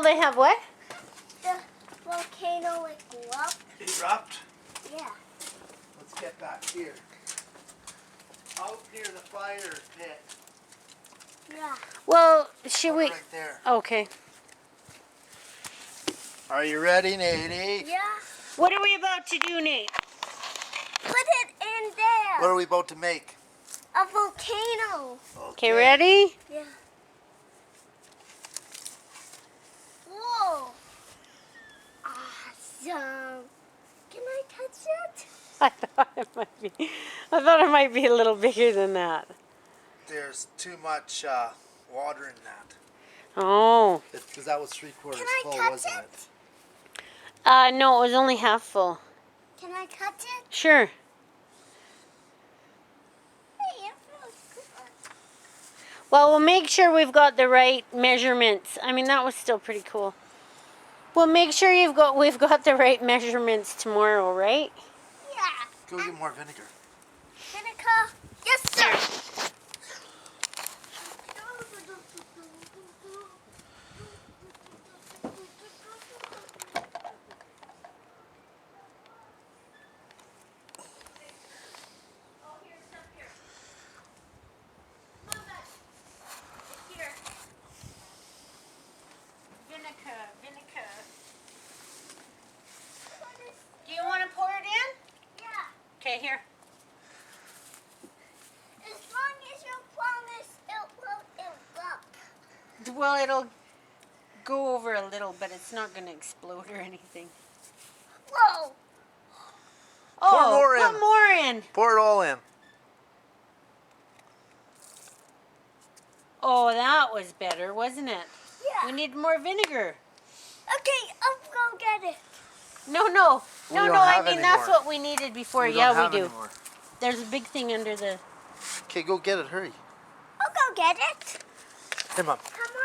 they have what? The volcano erupt. Erupt? Yeah. Let's get back here. Out near the fire pit. Yeah. Well, should we? Right there. Okay. Are you ready, Nady? Yeah. What are we about to do, Nate? Put it in there. What are we about to make? A volcano. Okay, ready? Yeah. Whoa. Awesome. Can I touch it? I thought it might be a little bigger than that. There's too much water in that. Oh. Because that was 3/4 Can I full, touch wasn't it? it? No, it was only half full. Can I touch it? Sure. Hey, it feels good. Well, we'll make sure we've got the right measurements. I mean, that was still pretty cool. We'll make sure we've got the right measurements tomorrow, right? Yeah. Go get more vinegar. Vinegar? Yes, sir. Vinegar. Do you want to pour it in? Yeah. Okay, here. As long as you promise it will erupt. Well, it'll go over a little, but it's not going to explode or anything. Whoa. Oh, more put in. more in. Pour it all in. Oh, that was better, wasn't it? Yeah. We need more vinegar. Okay, I'll go get it. No. We don't I have mean, any that's more. what we needed before. We Yeah, don't have we do. any more. There's a big thing under the... Okay, go get it. Hurry. I'll go get it. Hey, Mom. Come